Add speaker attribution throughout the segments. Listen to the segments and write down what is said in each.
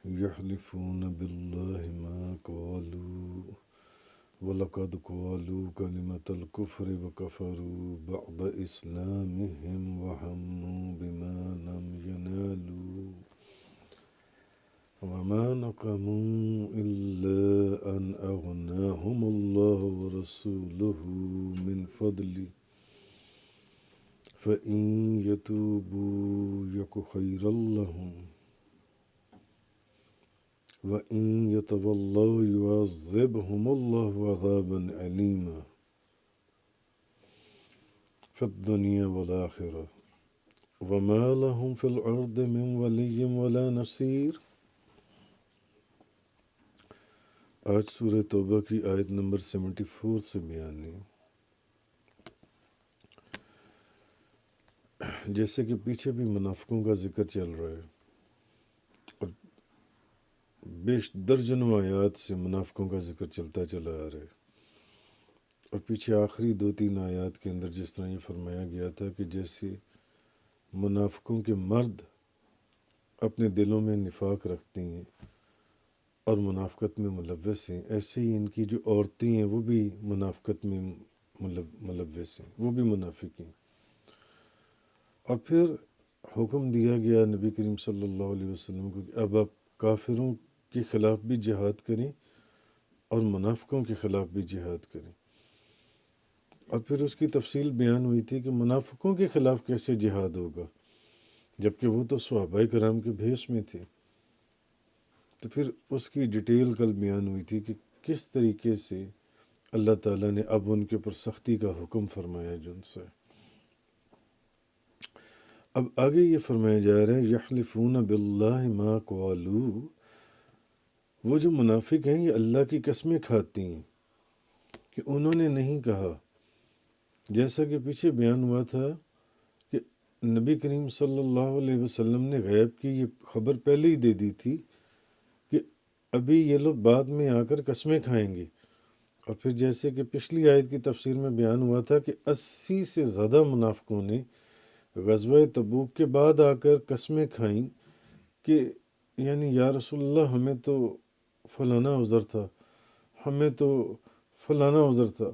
Speaker 1: يحلفون بالله ما قالوا ولقد قالوا كلمة الكفر وكفروا بعد إسلامهم وهموا بما لم ينالوا وما نقموا إلا أن أغناهم الله ورسوله من فضله فإن يتوبوا يك خيرا لهم وإن يتولوا يعذبهم الله عذابا أليما في الدنيا والآخرة وما لهم في الأرض من ولي ولا نصير۔ آج سورہ توبہ کی آیت نمبر 74 سے بیان ہے۔ جیسے کہ پیچھے بھی منافقوں کا ذکر چل رہا ہے اور بیش درجنوں آیات سے منافقوں کا ذکر چلتا چلا آ رہا ہے، اور پیچھے آخری 2-3 آیات کے اندر جس طرح یہ فرمایا گیا تھا کہ جیسے منافقوں کے مرد اپنے دلوں میں نفاق رکھتی ہیں اور منافقت میں ملوث ہیں، ایسے ہی ان کی جو عورتیں ہیں وہ بھی منافقت میں ملوث ہیں، وہ بھی منافق ہیں۔ اور پھر حکم دیا گیا نبی کریم صلی اللہ علیہ وسلم کو کہ اب آپ کافروں کے خلاف بھی جہاد کریں اور منافقوں کے خلاف بھی جہاد کریں۔ اور پھر اس کی تفصیل بیان ہوئی تھی کہ منافقوں کے خلاف کیسے جہاد ہوگا جبکہ وہ تو صحابہ کرام کے بھیس میں تھے۔ تو پھر اس کی ڈیٹیل کل بیان ہوئی تھی کہ کس طریقے سے اللہ تعالیٰ نے اب ان کے اوپر سختی کا حکم فرمایا جن سے۔ اب آگے یہ فرمایا جا رہا ہے یحلفون باللہ ما قالوا، وہ جو منافق ہیں یہ اللہ کی قسمیں کھاتی ہیں کہ انہوں نے نہیں کہا، جیسا کہ پیچھے بیان ہوا تھا کہ نبی کریم صلی اللہ علیہ وسلم نے غیب کی یہ خبر پہلے ہی دے دی تھی کہ ابھی یہ لوگ بعد میں آ کر قسمیں کھائیں گے۔ اور پھر جیسے کہ پچھلی آیت کی تفسیر میں بیان ہوا تھا کہ 80 سے زیادہ منافقوں نے غزوہ تبوک کے بعد آ کر قسمیں کھائیں کہ یعنی یا رسول اللہ ہمیں تو فلانا عذر تھا، ہمیں تو فلانا عذر تھا،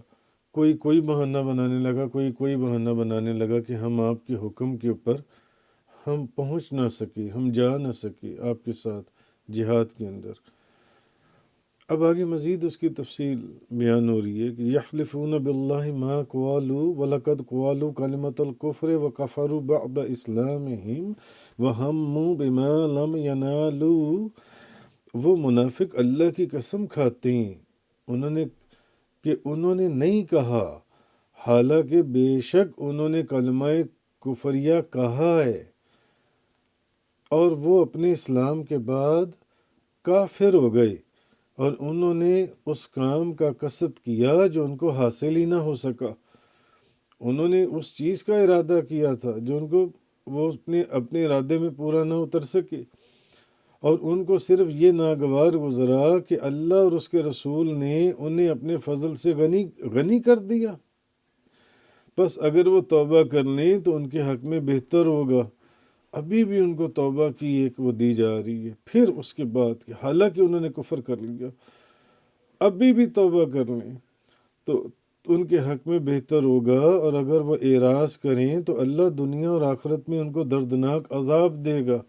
Speaker 1: کوئی بہانہ بنانے لگا، کوئی بہانہ بنانے لگا کہ ہم آپ کے حکم کے اوپر ہم پہنچ نہ سکے، ہم جا نہ سکے آپ کے ساتھ جہاد کے اندر۔ اب آگے مزید اس کی تفصیل بیان ہو رہی ہے کہ یحلفون باللہ ما قالوا ولقد قالوا کلمۃ الکفر وکفروا بعد اسلامہم وہموا بما لم ینالوا، وہ منافق اللہ کی قسم کھاتے ہیں انہوں نے نہیں کہا، حالانکہ بے شک انہوں نے کلمہ کفریہ کہا ہے اور وہ اپنے اسلام کے بعد کافر ہو گئے، اور انہوں نے اس کام کا قصد کیا جو ان کو حاصل ہی نہ ہو سکا۔ انہوں نے اس چیز کا ارادہ کیا تھا جو ان کو وہ اپنے ارادے میں پورا نہ اتر سکے، اور ان کو صرف یہ ناگوار گزرا کہ اللہ اور اس کے رسول نے انہیں اپنے فضل سے غنی کر دیا۔ بس اگر وہ توبہ کر لیں تو ان کے حق میں بہتر ہوگا۔ ابھی بھی ان کو توبہ کی ایک وہ دی جا رہی ہے، پھر اس کے بعد کہ حالانکہ انہوں نے کفر کر لیا، ابھی بھی توبہ کر لیں تو ان کے حق میں بہتر ہوگا، اور اگر وہ اعراض کریں تو اللہ دنیا اور آخرت میں ان کو دردناک عذاب دے گا،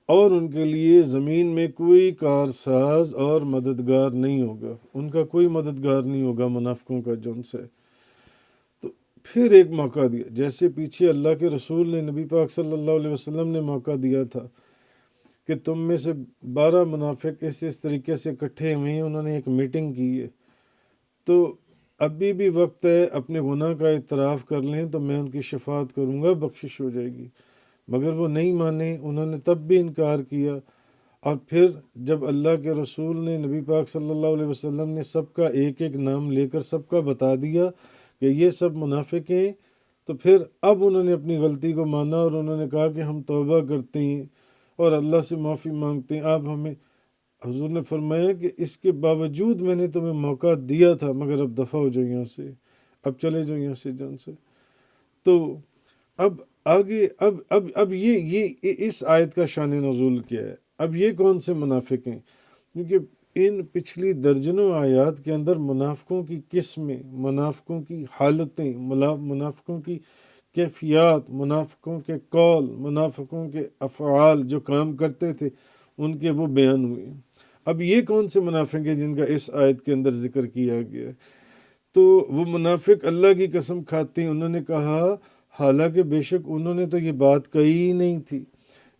Speaker 1: اور ان کے لیے زمین میں کوئی کارساز اور مددگار نہیں ہوگا، ان کا کوئی مددگار نہیں ہوگا منافقوں کا جن سے۔ تو پھر ایک موقع دیا، جیسے پیچھے اللہ کے رسول نے نبی پاک صلی اللہ علیہ وسلم نے موقع دیا تھا کہ تم میں سے 12 منافق اس طریقے سے اکٹھے ہوئے ہیں، انہوں نے ایک میٹنگ کی ہے، تو ابھی بھی وقت ہے اپنے گناہ کا اعتراف کر لیں تو میں ان کی شفاعت کروں گا، بخشش ہو جائے گی۔ مگر وہ نہیں مانے، انہوں نے تب بھی انکار کیا، اور پھر جب اللہ کے رسول نے نبی پاک صلی اللہ علیہ وسلم نے سب کا ایک ایک نام لے کر سب کا بتا دیا کہ یہ سب منافق ہیں، تو پھر اب انہوں نے اپنی غلطی کو مانا اور انہوں نے کہا کہ ہم توبہ کرتے ہیں اور اللہ سے معافی مانگتے ہیں۔ آپ ہمیں، حضور نے فرمایا کہ اس کے باوجود میں نے تمہیں موقع دیا تھا، مگر اب دفع ہو جاؤ یہاں سے، اب چلے جاؤ یہاں سے جان سے۔ تو اب آگے اب یہ اس آیت کا شان نزول کیا ہے؟ اب یہ کون سے منافق ہیں؟ کیونکہ ان پچھلی درجنوں آیات کے اندر منافقوں کی قسمیں، منافقوں کی حالتیں، منافقوں کی کیفیات، منافقوں کے قول، منافقوں کے افعال جو کام کرتے تھے ان کے وہ بیان ہوئے۔ اب یہ کون سے منافق ہیں جن کا اس آیت کے اندر ذکر کیا گیا ہے؟ تو وہ منافق اللہ کی قسم کھاتے ہیں، انہوں نے کہا حالانکہ بے شک انہوں نے تو یہ بات کہی ہی نہیں تھی۔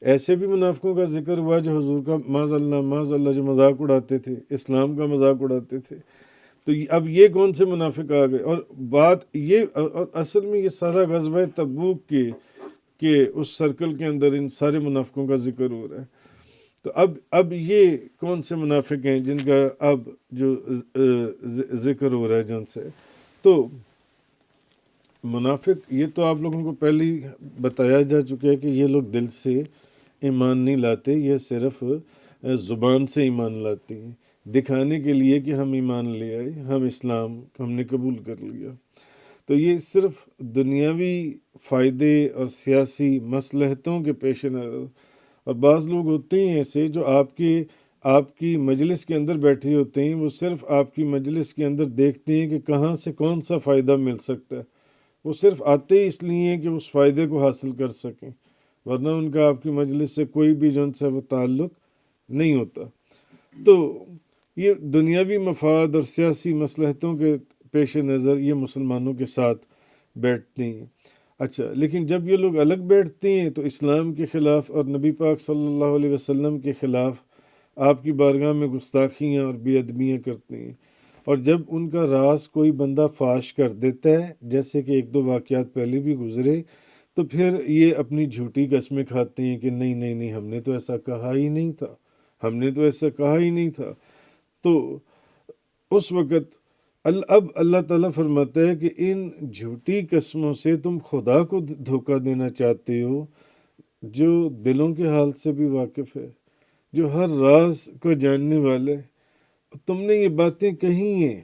Speaker 1: ایسے بھی منافقوں کا ذکر ہوا جو حضور کا معاذ اللہ جو مذاق اڑاتے تھے، اسلام کا مذاق اڑاتے تھے۔ تو اب یہ کون سے منافق آ گئے؟ اور بات یہ اور اصل میں یہ سارا غزوہ تبوک کے اس سرکل کے اندر ان سارے منافقوں کا ذکر ہو رہا ہے۔ تو اب یہ کون سے منافق ہیں جن کا اب جو ذکر ہو رہا ہے جن سے؟ تو منافق یہ تو آپ لوگوں کو پہلے ہی بتایا جا چکا ہے کہ یہ لوگ دل سے ایمان نہیں لاتے، یہ صرف زبان سے ایمان لاتے ہیں، دکھانے کے لیے کہ ہم ایمان لے آئے، ہم اسلام ہم نے قبول کر لیا۔ تو یہ صرف دنیاوی فائدے اور سیاسی مصلحتوں کے پیش نظر، اور بعض لوگ ہوتے ہیں ایسے جو آپ کی مجلس کے اندر بیٹھے ہوتے ہیں، وہ صرف آپ کی مجلس کے اندر دیکھتے ہیں کہ کہاں سے کون سا فائدہ مل سکتا ہے، وہ صرف آتے ہی اس لیے ہیں کہ اس فائدے کو حاصل کر سکیں، ورنہ ان کا آپ کی مجلس سے کوئی بھی جن سے وہ تعلق نہیں ہوتا۔ تو یہ دنیاوی مفاد اور سیاسی مصلحتوں کے پیش نظر یہ مسلمانوں کے ساتھ بیٹھتے ہیں۔ اچھا، لیکن جب یہ لوگ الگ بیٹھتے ہیں تو اسلام کے خلاف اور نبی پاک صلی اللہ علیہ وسلم کے خلاف آپ کی بارگاہ میں گستاخیاں اور بے ادبیاں کرتے ہیں، اور جب ان کا راز کوئی بندہ فاش کر دیتا ہے، جیسے کہ ایک دو واقعات پہلے بھی گزرے، تو پھر یہ اپنی جھوٹی قسمیں کھاتے ہیں کہ نہیں نہیں نہیں، ہم نے تو ایسا کہا ہی نہیں تھا، ہم نے تو ایسا کہا ہی نہیں تھا۔ تو اس وقت اب اللہ تعالیٰ فرماتا ہے کہ ان جھوٹی قسموں سے تم خدا کو دھوکہ دینا چاہتے ہو، جو دلوں کے حال سے بھی واقف ہے، جو ہر راز کو جاننے والے۔ تم نے یہ باتیں کہی ہیں،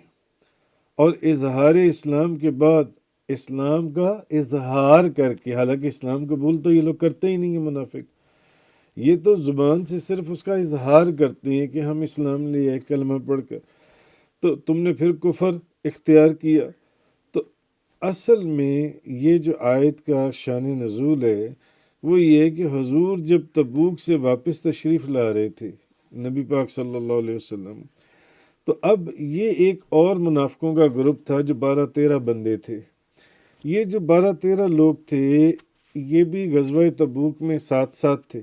Speaker 1: اور اظہار اسلام کے بعد اسلام کا اظہار کر کے، حالانکہ اسلام قبول تو یہ لوگ کرتے ہی نہیں ہیں منافق، یہ تو زبان سے صرف اس کا اظہار کرتے ہیں کہ ہم اسلام لے آئے کلمہ پڑھ کر، تو تم نے پھر کفر اختیار کیا۔ تو اصل میں یہ جو آیت کا شان نزول ہے وہ یہ ہے کہ حضور جب تبوک سے واپس تشریف لا رہے تھے، نبی پاک صلی اللہ علیہ وسلم، تو اب یہ ایک اور منافقوں کا گروپ تھا جو 12-13 بندے تھے۔ یہ جو 12-13 لوگ تھے یہ بھی غزوہ تبوک میں ساتھ ساتھ تھے۔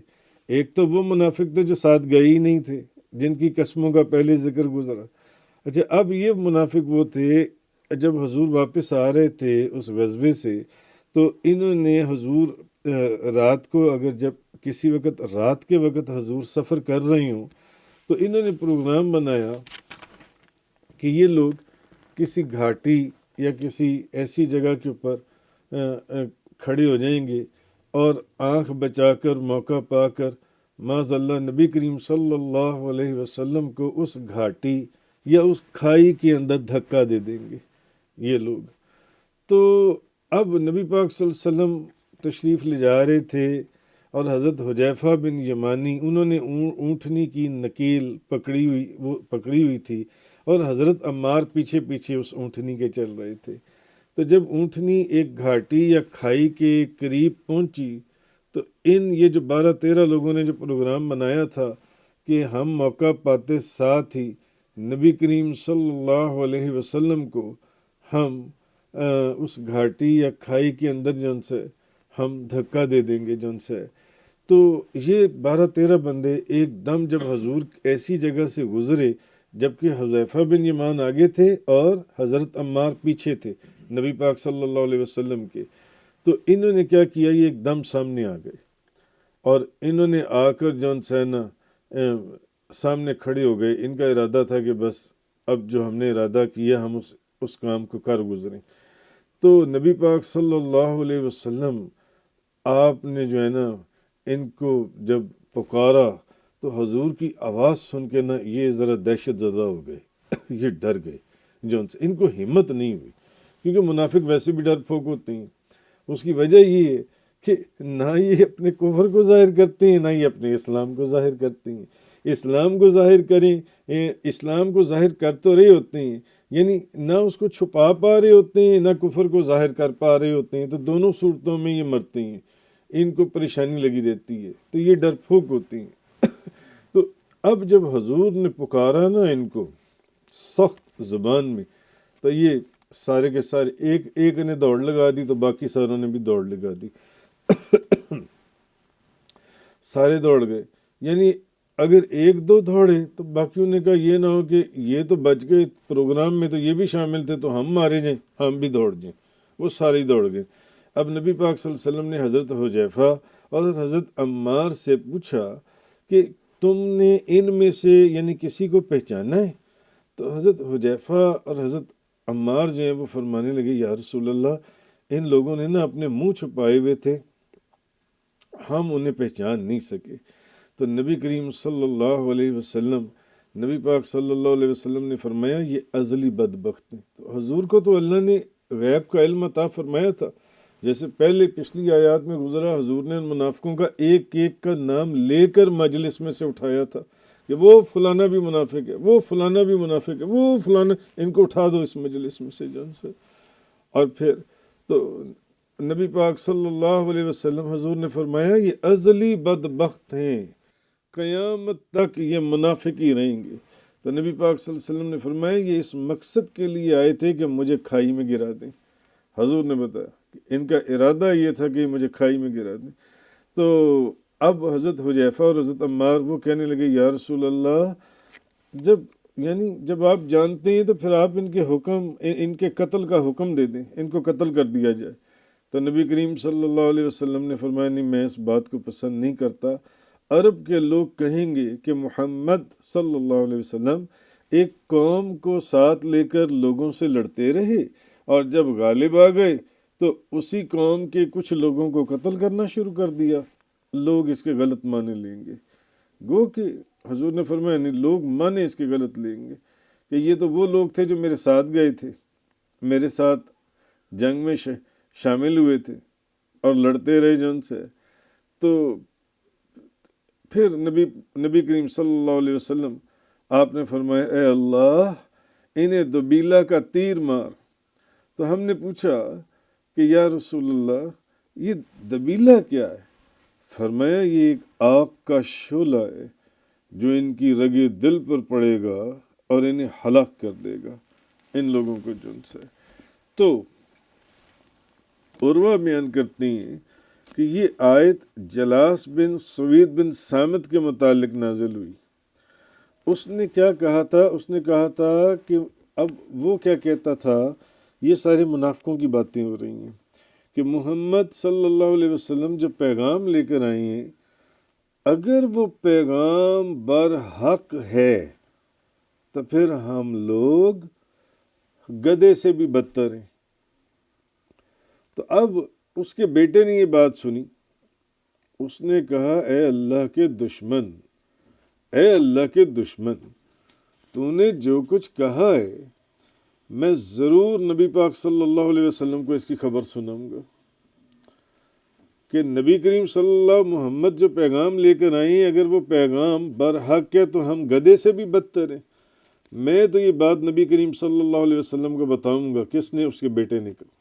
Speaker 1: ایک تو وہ منافق تھے جو ساتھ گئے ہی نہیں تھے، جن کی قسموں کا پہلے ذکر گزرا۔ اچھا، اب یہ منافق وہ تھے جب حضور واپس آ رہے تھے اس غزوے سے، تو انہوں نے حضور رات کو، اگر جب کسی وقت رات کے وقت حضور سفر کر رہے ہوں، تو انہوں نے پروگرام بنایا کہ یہ لوگ کسی گھاٹی یا کسی ایسی جگہ کے اوپر کھڑے ہو جائیں گے، اور آنکھ بچا کر موقع پا کر معاذ اللہ نبی کریم صلی اللہ علیہ وسلم کو اس گھاٹی یا اس کھائی کے اندر دھکا دے دیں گے یہ لوگ۔ تو اب نبی پاک صلی اللہ علیہ وسلم تشریف لے جا رہے تھے، اور حضرت حذیفہ بن یمانی انہوں نے اونٹنی کی نکیل پکڑی ہوئی تھی، اور حضرت عمار پیچھے پیچھے اس اونٹنی کے چل رہے تھے۔ تو جب اونٹنی ایک گھاٹی یا کھائی کے قریب پہنچی، تو یہ جو 12-13 لوگوں نے جو پروگرام بنایا تھا کہ ہم موقع پاتے ساتھ ہی نبی کریم صلی اللہ علیہ وسلم کو ہم اس گھاٹی یا کھائی کے اندر جن سے ہم دھکا دے دیں گے جن سے، تو یہ 12-13 بندے ایک دم جب حضور ایسی جگہ سے گزرے، جبکہ حذیفہ بن یمان آگے تھے اور حضرت عمار پیچھے تھے نبی پاک صلی اللہ علیہ وسلم کے، تو انہوں نے کیا کیا، یہ ایک دم سامنے آ گئے، اور انہوں نے آ کر جون سینا سامنے کھڑے ہو گئے۔ ان کا ارادہ تھا کہ بس اب جو ہم نے ارادہ کیا ہم اس کام کو کر گزریں۔ تو نبی پاک صلی اللہ علیہ وسلم آپ نے جو ہے نا ان کو جب پکارا، تو حضور کی آواز سن کے نا یہ ذرا دہشت زدہ ہو گئے یہ ڈر گئے، ان کو ہمت نہیں ہوئی، کیونکہ منافق ویسے بھی ڈر پھوک ہوتے ہیں۔ اس کی وجہ یہ ہے کہ نہ یہ اپنے کفر کو ظاہر کرتے ہیں، نہ یہ اپنے اسلام کو ظاہر کرتے ہیں۔ اسلام کو ظاہر کریں، اسلام کو ظاہر کر تو رہے ہوتے ہیں، یعنی نہ اس کو چھپا پا رہے ہوتے ہیں، نہ کفر کو ظاہر کر پا رہے ہوتے ہیں، تو دونوں صورتوں میں یہ مرتے ہیں، ان کو پریشانی لگی رہتی ہے، تو یہ ڈرپھوک ہوتی ہیں۔ تو اب جب حضور نے پکارا نا ان کو سخت زبان میں، تو یہ سارے کے سارے ایک نے دوڑ لگا دی، تو باقی ساروں نے بھی دوڑ لگا دی، سارے دوڑ گئے۔ یعنی اگر ایک دو دوڑے تو باقیوں نے کہا یہ نہ ہو کہ یہ تو بچ گئے، پروگرام میں تو یہ بھی شامل تھے، تو ہم مارے جائیں، ہم بھی دوڑ جائیں، وہ سارے ہی دوڑ گئے۔ اب نبی پاک صلی اللہ علیہ وسلم نے حضرت حذیفہ اور حضرت عمار سے پوچھا کہ تم نے ان میں سے یعنی کسی کو پہچانا ہے؟ تو حضرت حذیفہ اور حضرت عمار جو ہیں وہ فرمانے لگے یا رسول اللہ ان لوگوں نے نا اپنے منہ چھپائے ہوئے تھے، ہم انہیں پہچان نہیں سکے۔ تو نبی کریم صلی اللہ علیہ وسلم، نبی پاک صلی اللہ علیہ وسلم نے فرمایا یہ ازلی بدبخت ہیں۔ تو حضور کو تو اللہ نے غیب کا علم عطا فرمایا تھا، جیسے پہلے پچھلی آیات میں گزرا، حضور نے ان منافقوں کا ایک ایک کا نام لے کر مجلس میں سے اٹھایا تھا کہ وہ فلانا بھی منافق ہے، وہ فلانا بھی منافق ہے، وہ فلانا، ان کو اٹھا دو اس مجلس میں سے جان سے۔ اور پھر تو نبی پاک صلی اللہ علیہ وسلم حضور نے فرمایا یہ ازلی بدبخت ہیں، قیامت تک یہ منافق ہی رہیں گے۔ تو نبی پاک صلی اللہ علیہ وسلم نے فرمایا یہ اس مقصد کے لیے آئے تھے کہ مجھے کھائی میں گرا دیں۔ حضور نے بتایا کہ ان کا ارادہ یہ تھا کہ مجھے کھائی میں گرا دیں۔ تو اب حضرت حذیفہ اور حضرت عمار وہ کہنے لگے یا رسول اللہ جب آپ جانتے ہیں تو پھر آپ ان کے قتل کا حکم دے دیں، ان کو قتل کر دیا جائے۔ تو نبی کریم صلی اللہ علیہ وسلم نے فرمایا نہیں، میں اس بات کو پسند نہیں کرتا۔ عرب کے لوگ کہیں گے کہ محمد صلی اللہ علیہ وسلم ایک قوم کو ساتھ لے کر لوگوں سے لڑتے رہے، اور جب غالب آ گئے تو اسی قوم کے کچھ لوگوں کو قتل کرنا شروع کر دیا۔ لوگ اس کے غلط معنی لیں گے، گو کہ حضور نے فرمایا نہیں، لوگ معنی اس کے غلط لیں گے کہ یہ تو وہ لوگ تھے جو میرے ساتھ گئے تھے، میرے ساتھ جنگ میں شامل ہوئے تھے اور لڑتے رہے جن سے۔ تو پھر نبی کریم صلی اللہ علیہ وسلم آپ نے فرمایا اے اللہ انہیں دبیلا کا تیر مار۔ تو ہم نے پوچھا کہ یا رسول اللہ یہ دبیلا کیا ہے؟ فرمایا یہ ایک آگ کا شعلہ ہے جو ان کی رگے دل پر پڑے گا اور انہیں ہلاک کر دے گا، ان لوگوں کو جن سے۔ تو عروہ بیان کرتی ہیں کہ یہ آیت جلاس بن سوید بن سامت کے متعلق نازل ہوئی۔ اس نے کیا کہا تھا؟ اس نے کہا تھا کہ اب وہ کیا کہتا تھا، یہ سارے منافقوں کی باتیں ہو رہی ہیں کہ محمد صلی اللہ علیہ وسلم جو پیغام لے کر آئے ہیں، اگر وہ پیغام برحق ہے تو پھر ہم لوگ گدھے سے بھی بدتر ہیں۔ تو اب اس کے بیٹے نے یہ بات سنی، اس نے کہا اے اللہ کے دشمن، اے اللہ کے دشمن، تو نے جو کچھ کہا ہے میں ضرور نبی پاک صلی اللہ علیہ وسلم کو اس کی خبر سناؤں گا کہ نبی کریم صلی اللہ محمد جو پیغام لے کر آئے ہیں، اگر وہ پیغام برحق ہے تو ہم گدھے سے بھی بدتر ہیں۔ میں تو یہ بات نبی کریم صلی اللہ علیہ وسلم کو بتاؤں گا۔ کس نے؟ اس کے بیٹے نے کہا،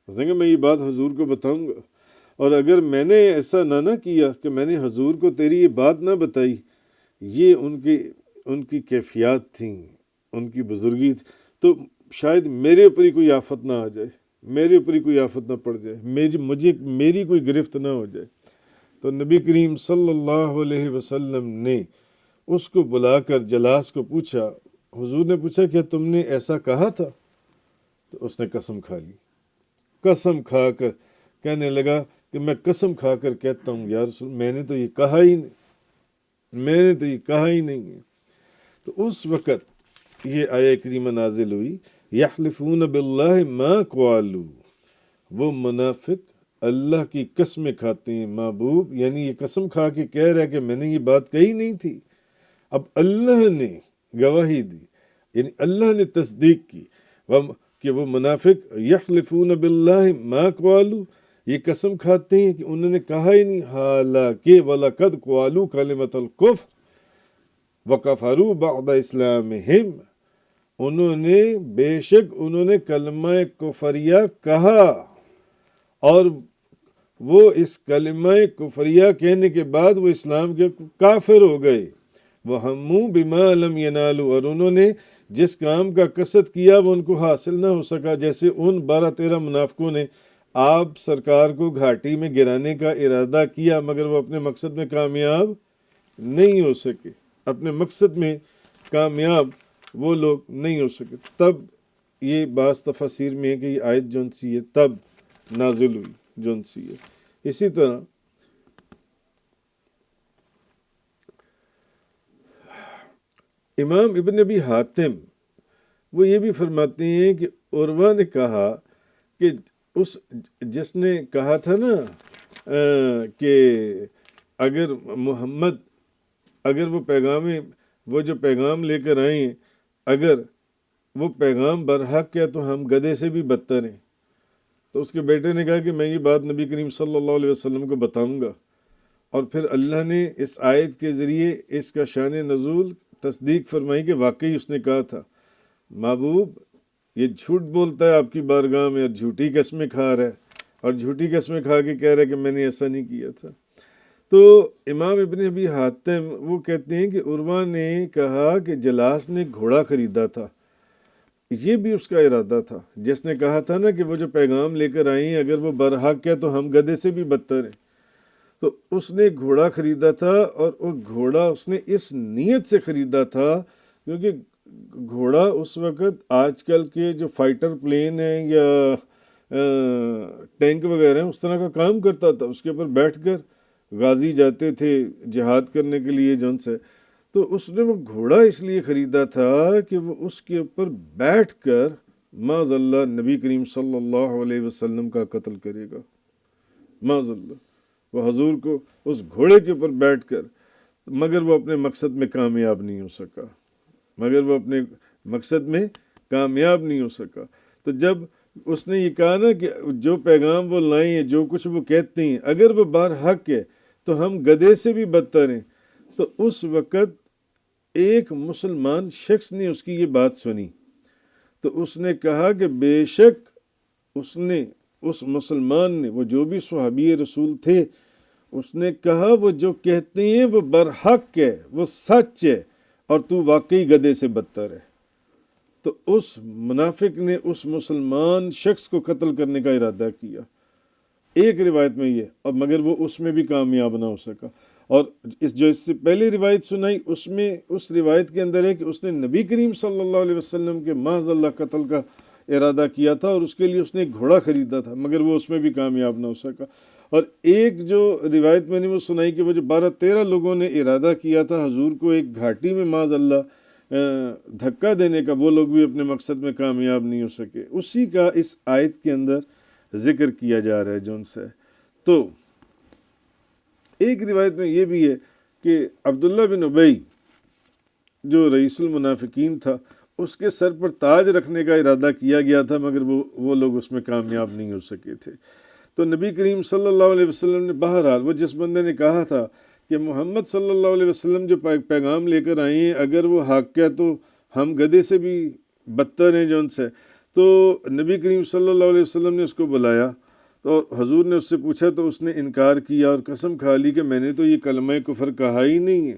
Speaker 1: اس نے کہا میں یہ بات حضور کو بتاؤں گا، اور اگر میں نے ایسا نہ کیا کہ میں نے حضور کو تیری یہ بات نہ بتائی، یہ ان کی کیفیات تھیں، ان کی بزرگی تھی، تو شاید میرے اوپر ہی کوئی آفت نہ آ جائے، میرے اوپر ہی کوئی آفت نہ پڑ جائے، میری کوئی گرفت نہ ہو جائے۔ تو نبی کریم صلی اللہ علیہ وسلم نے اس کو بلا کر جلاس کو پوچھا، حضور نے پوچھا کیا تم نے ایسا کہا تھا؟ تو اس نے قسم کھا لی، قسم کھا کر کہنے لگا کہ میں قسم کھا کر کہتا ہوں یا رسول میں نے تو یہ کہا ہی نہیں، میں نے تو یہ کہا ہی نہیں ہے۔ تو اس وقت یہ آیہ کریمہ نازل ہوئی، یحلفون باللہ ما قالوا، وہ منافق اللہ کی قسمیں کھاتے ہیں، محبوب یعنی یہ قسم کھا کے کہہ رہا ہے کہ میں نے یہ بات کہی نہیں تھی، اب اللہ نے گواہی دی، یعنی اللہ نے تصدیق کی کہ وہ منافق یحلفون باللہ ما قالوا، یہ قسم کھاتے ہیں کہ انہوں نے کہا ہی نہیں، حالانکہ وَلَقَدْ قَالُوا كَلِمَةَ الْكُفْرِ وَكَفَرُوا بَعْدَ إِسْلَامِهِمْ، انہوں نے بے شک انہوں نے کلمہ کفریہ کہا، اور وہ اس کلمہ کفریہ کہنے کے بعد وہ اسلام کے کافر ہو گئے۔ وَهَمُّوا بِمَا لَمْ يَنَالُوا، اور انہوں نے جس کام کا قصد کیا وہ ان کو حاصل نہ ہو سکا، جیسے ان 12-13 منافقوں نے آپ سرکار کو گھاٹی میں گرانے کا ارادہ کیا، مگر وہ اپنے مقصد میں کامیاب نہیں ہو سکے، اپنے مقصد میں کامیاب وہ لوگ نہیں ہو سکے۔ تب یہ بعض تفاسیر میں ہے کہ یہ آیت جون سی ہے تب نازل ہوئی جون سی ہے۔ اسی طرح امام ابن ابی حاتم وہ یہ بھی فرماتے ہیں کہ عروہ نے کہا کہ جس نے کہا تھا نا کہ اگر محمد اگر وہ جو پیغام لے کر آئیں اگر وہ پیغام برحق ہے تو ہم گدھے سے بھی بدتر ہیں، تو اس کے بیٹے نے کہا کہ میں یہ بات نبی کریم صلی اللہ علیہ وسلم کو بتاؤں گا، اور پھر اللہ نے اس آیت کے ذریعے اس کا شان نزول تصدیق فرمائی کہ واقعی اس نے کہا تھا محبوب یہ جھوٹ بولتا ہے آپ کی بارگاہ میں، اور جھوٹی قسمیں کھا رہا ہے، اور جھوٹی قسمیں کھا کے کہہ رہا ہے کہ میں نے ایسا نہیں کیا تھا۔ تو امام ابن ابی حاتم وہ کہتے ہیں کہ عروہ نے کہا کہ جلاس نے گھوڑا خریدا تھا، یہ بھی اس کا ارادہ تھا، جس نے کہا تھا نا کہ وہ جو پیغام لے کر آئیں اگر وہ برحق ہے تو ہم گدھے سے بھی بدتر ہیں، تو اس نے گھوڑا خریدا تھا، اور وہ گھوڑا اس نے اس نیت سے خریدا تھا کیونکہ گھوڑا اس وقت آج کل کے جو فائٹر پلین ہیں یا ٹینک وغیرہ ہیں اس طرح کا کام کرتا تھا، اس کے اوپر بیٹھ کر غازی جاتے تھے جہاد کرنے کے لیے جون سے، تو اس نے وہ گھوڑا اس لیے خریدا تھا کہ وہ اس کے اوپر بیٹھ کر معاذ اللہ نبی کریم صلی اللہ علیہ وسلم کا قتل کرے گا، معاذ اللہ، وہ حضور کو اس گھوڑے کے اوپر بیٹھ کر، مگر وہ اپنے مقصد میں کامیاب نہیں ہو سکا، مگر وہ اپنے مقصد میں کامیاب نہیں ہو سکا۔ تو جب اس نے یہ کہا نا کہ جو پیغام وہ لائیں ہیں، جو کچھ وہ کہتے ہیں اگر وہ برحق ہے تو ہم گدھے سے بھی بدتر ہیں، تو اس وقت ایک مسلمان شخص نے اس کی یہ بات سنی، تو اس نے کہا کہ بے شک اس مسلمان نے، وہ جو بھی صحابی رسول تھے، اس نے کہا وہ جو کہتے ہیں وہ برحق ہے، وہ سچ ہے، اور تو واقعی گدھے سے بدتر ہے۔ تو اس منافق نے اس مسلمان شخص کو قتل کرنے کا ارادہ کیا، ایک روایت میں یہ، اور مگر وہ اس میں بھی کامیاب نہ ہو سکا۔ اور جو اس سے پہلے روایت سنائی اس میں اس روایت کے اندر ہے کہ اس نے نبی کریم صلی اللہ علیہ وسلم کے معاذ اللہ قتل کا ارادہ کیا تھا، اور اس کے لیے اس نے ایک گھوڑا خریدا تھا، مگر وہ اس میں بھی کامیاب نہ ہو سکا۔ اور ایک جو روایت میں نے وہ سنائی کہ وہ جو 12-13 لوگوں نے ارادہ کیا تھا حضور کو ایک گھاٹی میں معاذ اللہ دھکا دینے کا، وہ لوگ بھی اپنے مقصد میں کامیاب نہیں ہو سکے، اسی کا اس آیت کے اندر ذکر کیا جا رہا ہے جو ان سے۔ تو ایک روایت میں یہ بھی ہے کہ عبداللہ بن ابی جو رئیس المنافقین تھا، اس کے سر پر تاج رکھنے کا ارادہ کیا گیا تھا، مگر وہ لوگ اس میں کامیاب نہیں ہو سکے تھے۔ تو نبی کریم صلی اللہ علیہ وسلم نے بہرحال وہ جس بندے نے کہا تھا کہ محمد صلی اللہ علیہ وسلم جو پیغام لے کر آئے ہیں اگر وہ حق ہے تو ہم گدھے سے بھی بدتر ہیں جو ان سے، تو نبی کریم صلی اللہ علیہ وسلم نے اس کو بلایا، تو حضور نے اس سے پوچھا تو اس نے انکار کیا اور قسم کھا لی کہ میں نے تو یہ کلمہ کفر کہا ہی نہیں ہے۔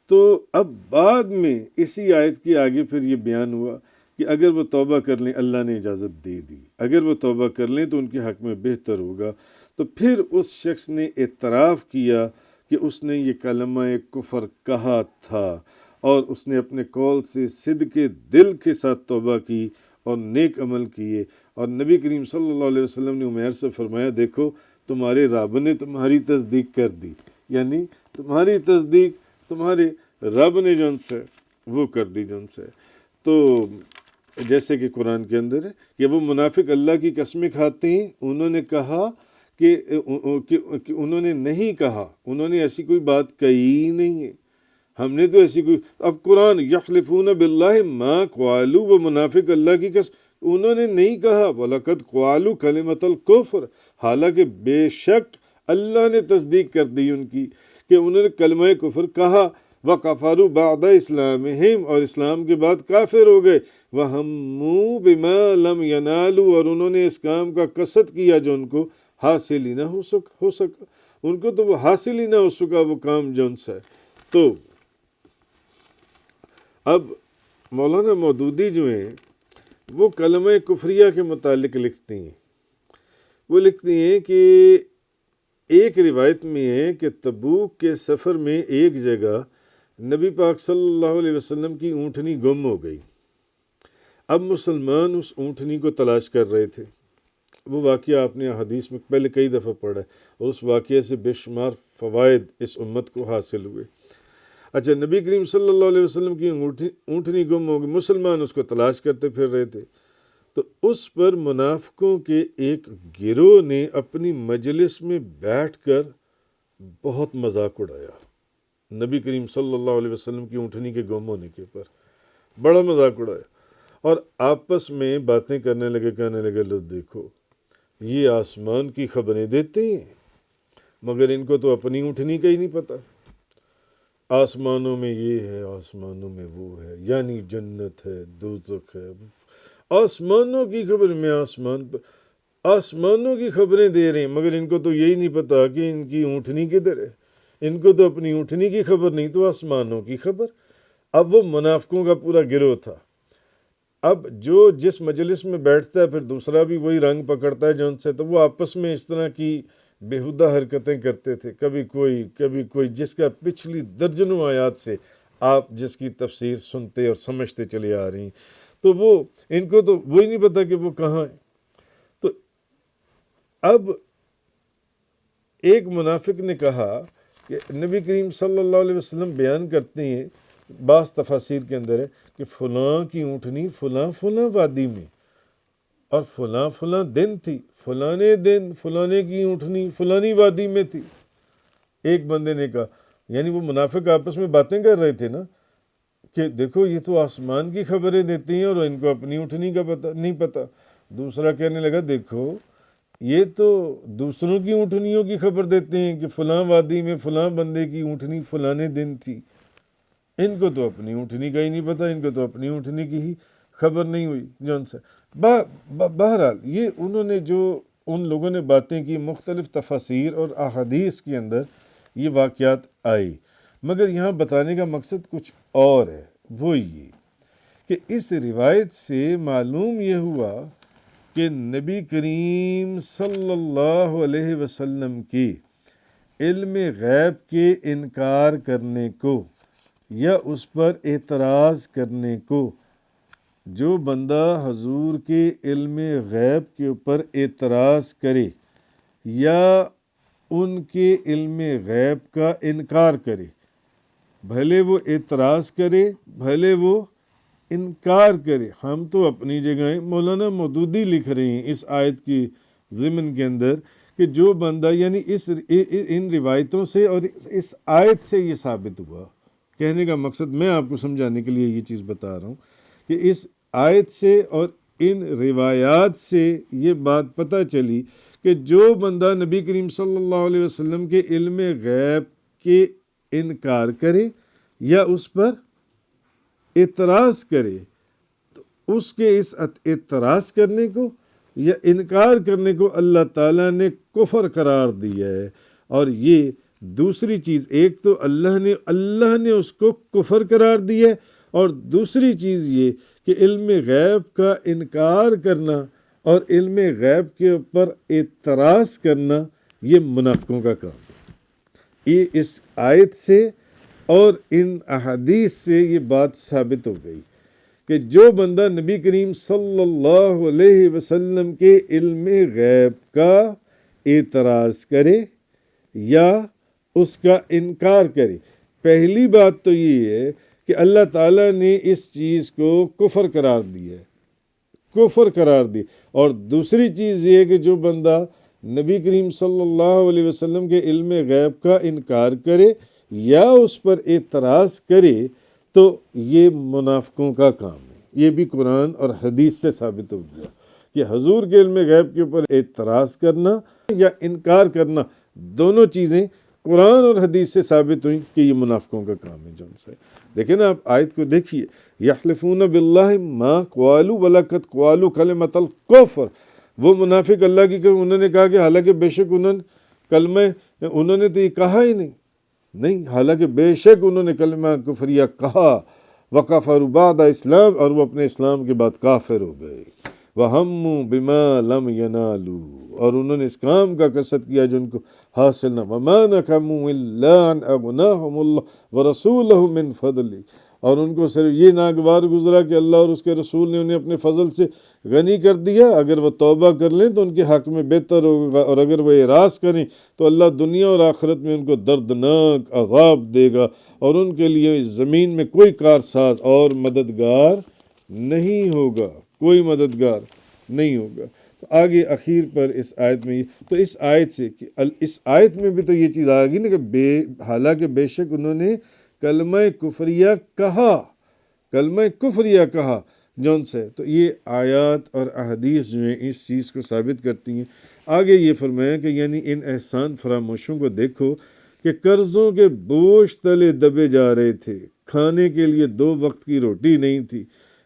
Speaker 1: تو اب بعد میں اسی آیت کے آگے پھر یہ بیان ہوا کہ اگر وہ توبہ کر لیں، اللہ نے اجازت دے دی، اگر وہ توبہ کر لیں تو ان کے حق میں بہتر ہوگا۔ تو پھر اس شخص نے اعتراف کیا کہ اس نے یہ کلمہ کفر کہا تھا، اور اس نے اپنے قول سے صدق دل کے ساتھ توبہ کی اور نیک عمل کیے، اور نبی کریم صلی اللہ علیہ وسلم نے عمیر سے فرمایا دیکھو تمہارے رب نے تمہاری تصدیق کر دی، یعنی تمہاری تصدیق تمہارے رب نے جو ان سے وہ کر دی جو ان سے۔ تو جیسے کہ قرآن کے اندر ہے کہ وہ منافق اللہ کی قسمیں کھاتے ہیں، انہوں نے کہا کہ انہوں نے نہیں کہا، انہوں نے ایسی کوئی بات کہی نہیں ہے، ہم نے تو ایسی کوئی، اب قرآن یحلفون باللہ ما قالوا، وہ منافق اللہ کی قسم، انہوں نے نہیں کہا وَلَقَدْ قَالُوا كَلِمَةَ الْكُفْرِ، حالانکہ بے شک اللہ نے تصدیق کر دی ان کی کہ انہوں نے کلمہ کفر کہا، وَكَفَرُوا بَعْدَ إِسْلَامِهِمْ، اور اسلام کے بعد کافر ہو گئے، وَهَمُّوا بِمَا لَمْ يَنَالُوا، اور انہوں نے اس کام کا قصد کیا جو ان کو حاصل ہی نہ ہو سکا، ان کو تو وہ حاصل ہی نہ ہو سکا وہ کام جو ان سے۔ تو اب مولانا مودودی جو ہیں وہ کلمہ کفریہ کے متعلق لکھتی ہیں، وہ لکھتی ہیں کہ ایک روایت میں ہے کہ تبوک کے سفر میں ایک جگہ نبی پاک صلی اللہ علیہ وسلم کی اونٹنی گم ہو گئی۔ اب مسلمان اس اونٹنی کو تلاش کر رہے تھے۔ وہ واقعہ آپ نے حدیث میں پہلے کئی دفعہ پڑھا ہے، اور اس واقعے سے بے شمار فوائد اس امت کو حاصل ہوئے۔ اچھا، نبی کریم صلی اللہ علیہ وسلم کی اونٹنی گم ہو گئی، مسلمان اس کو تلاش کرتے پھر رہے تھے، تو اس پر منافقوں کے ایک گروہ نے اپنی مجلس میں بیٹھ کر بہت مذاق اڑایا نبی کریم صلی اللہ علیہ وسلم کی اونٹنی کے گم ہونے کے پر، بڑا مذاق اڑایا، اور آپس میں باتیں کرنے لگے، کہنے لگے لو دیکھو یہ آسمان کی خبریں دیتے ہیں مگر ان کو تو اپنی اونٹنی کا ہی نہیں پتہ، آسمانوں میں یہ ہے، آسمانوں میں وہ ہے، یعنی جنت ہے، دوزخ ہے، آسمانوں کی خبر میں آسمانوں کی خبریں دے رہے ہیں، مگر ان کو تو یہی نہیں پتا کہ ان کی اونٹنی کدھر ہے، ان کو تو اپنی اونٹنی کی خبر نہیں تو آسمانوں کی خبر۔ اب وہ منافقوں کا پورا گروہ تھا۔ اب جو جس مجلس میں بیٹھتا ہے پھر دوسرا بھی وہی رنگ پکڑتا ہے جو ان سے، تو وہ آپس میں اس طرح کی بےہودہ حرکتیں کرتے تھے، کبھی کوئی جس کا پچھلی درجنوں آیات سے آپ جس کی تفسیر سنتے اور سمجھتے چلے آ رہی ہیں، تو وہ ان کو تو وہی نہیں پتا کہ وہ کہاں ہے۔ تو اب ایک منافق نے کہا کہ نبی کریم صلی اللہ علیہ وسلم بیان کرتے ہیں، بعض تفاسیر کے اندر ہے کہ فلاں کی اونٹنی فلاں وادی میں اور فلاں دن تھی، فلانے دن فلانے کی اونٹنی فلانی وادی میں تھی۔ ایک بندے نے کہا، یعنی وہ منافق آپس میں باتیں کر رہے تھے نا کہ دیکھو یہ تو آسمان کی خبریں دیتی ہیں اور ان کو اپنی اونٹنی کا نہیں پتہ۔ دوسرا کہنے لگا دیکھو یہ تو دوسروں کی اونٹنیوں کی خبر دیتے ہیں کہ فلاں وادی میں فلاں بندے کی اونٹنی فلانے دن تھی، ان کو تو اپنی اونٹنی کا ہی نہیں پتہ، ان کو تو اپنی اونٹنی کی ہی خبر نہیں ہوئی جون سے۔ بہرحال یہ انہوں نے جو ان لوگوں نے باتیں کی، مختلف تفاسیر اور احادیث کے اندر یہ واقعات آئی، مگر یہاں بتانے کا مقصد کچھ اور ہے، وہ یہ کہ اس روایت سے معلوم یہ ہوا کہ نبی کریم صلی اللہ علیہ وسلم کی علم غیب کے انکار کرنے کو یا اس پر اعتراض کرنے کو، جو بندہ حضور کے علم غیب کے اوپر اعتراض کرے یا ان کے علم غیب کا انکار کرے، بھلے وہ اعتراض کرے بھلے وہ انکار کرے، ہم تو اپنی جگہیں مولانا مودودی لکھ رہے ہیں اس آیت کی ضمن کے اندر کہ جو بندہ، یعنی ان روایتوں سے اور اس آیت سے یہ ثابت ہوا، کہنے کا مقصد میں آپ کو سمجھانے کے لیے یہ چیز بتا رہا ہوں کہ اس آیت سے اور ان روایات سے یہ بات پتہ چلی کہ جو بندہ نبی کریم صلی اللہ علیہ وسلم کے علم غیب کے انکار کرے یا اس پر اعتراض کرے، تو اس کے اس اعتراض کرنے کو یا انکار کرنے کو اللہ تعالیٰ نے کفر قرار دیا ہے۔ اور یہ دوسری چیز، ایک تو اللہ نے اس کو کفر قرار دیا ہے، اور دوسری چیز یہ کہ علم غیب کا انکار کرنا اور علم غیب کے اوپر اعتراض کرنا یہ منافقوں کا کام ہے۔ یہ اس آیت سے اور ان احادیث سے یہ بات ثابت ہو گئی کہ جو بندہ نبی کریم صلی اللہ علیہ وسلم کے علم غیب کا اعتراض کرے یا اس کا انکار کرے، پہلی بات تو یہ ہے کہ اللہ تعالیٰ نے اس چیز کو کفر قرار دیا ہے، کفر قرار دی، اور دوسری چیز یہ ہے کہ جو بندہ نبی کریم صلی اللہ علیہ وسلم کے علم غیب کا انکار کرے یا اس پر اعتراض کرے تو یہ منافقوں کا کام ہے۔ یہ بھی قرآن اور حدیث سے ثابت ہو گیا کہ حضور کے علم غیب کے اوپر اعتراض کرنا یا انکار کرنا، دونوں چیزیں قرآن اور حدیث سے ثابت ہوئیں کہ یہ منافقوں کا کام ہے جو ان سے۔ لیکن آپ آیت کو دیکھیے، یحلفون باللہ ما قالوا ولقد قالوا کلمۃ الکفر، وہ منافق اللہ کی کہ انہوں نے کہا کہ حالانکہ بے شک انہوں نے تو یہ کہا ہی نہیں، حالانکہ بے شک انہوں نے کلمہ کفریہ کہا، وکفروا بعد اسلام، اور وہ اپنے اسلام کے بعد کافر ہو گئے، وہموا بما لم ینالوا، اور انہوں نے اس کام کا قصد کیا جو ان کو حاصل نہ، وما نقموا الا ان اغناہم اللہ ورسولہ من فضلہ، اور ان کو صرف یہ ناگوار گزرا کہ اللہ اور اس کے رسول نے انہیں اپنے فضل سے غنی کر دیا، اگر وہ توبہ کر لیں تو ان کے حق میں بہتر ہوگا، اور اگر وہ اعراض کریں تو اللہ دنیا اور آخرت میں ان کو دردناک عذاب دے گا، اور ان کے لیے زمین میں کوئی کارساز اور مددگار نہیں ہوگا، کوئی مددگار نہیں ہوگا۔ تو آگے اخیر پر اس آیت میں تو اس آیت سے اس آیت میں بھی تو یہ چیز آ گئی نا کہ حالانکہ بے شک انہوں نے کلمہ کفریہ کہا جون سے، تو یہ آیات اور احادیث جو ہیں اس چیز کو ثابت کرتی ہیں۔ آگے یہ فرمایا کہ یعنی ان احسان فراموشوں کو دیکھو کہ قرضوں کے بوجھ تلے دبے جا رہے تھے، کھانے کے لیے 2 وقت کی روٹی نہیں تھی،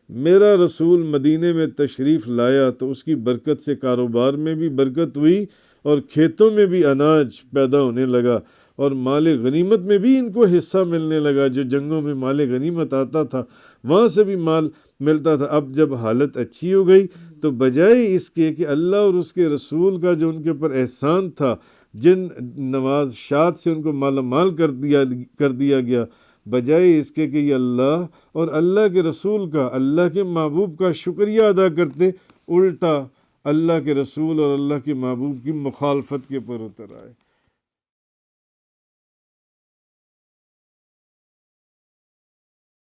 Speaker 1: میرا رسول مدینے میں تشریف لایا تو اس کی برکت سے کاروبار میں بھی برکت ہوئی اور کھیتوں میں بھی اناج پیدا ہونے لگا، اور مال غنیمت میں بھی ان کو حصہ ملنے لگا، جو جنگوں میں مال غنیمت آتا تھا وہاں سے بھی مال ملتا تھا۔ اب جب حالت اچھی ہو گئی تو بجائے اس کے کہ اللہ اور اس کے رسول کا جو ان کے اوپر احسان تھا، جن نوازشات سے ان کو مالا مال کر دیا گیا، بجائے اس کے کہ یہ اللہ اور اللہ کے رسول کا، اللہ کے محبوب کا شکریہ ادا کرتے، الٹا اللہ کے رسول اور اللہ کے محبوب کی مخالفت کے پر اتر آئے۔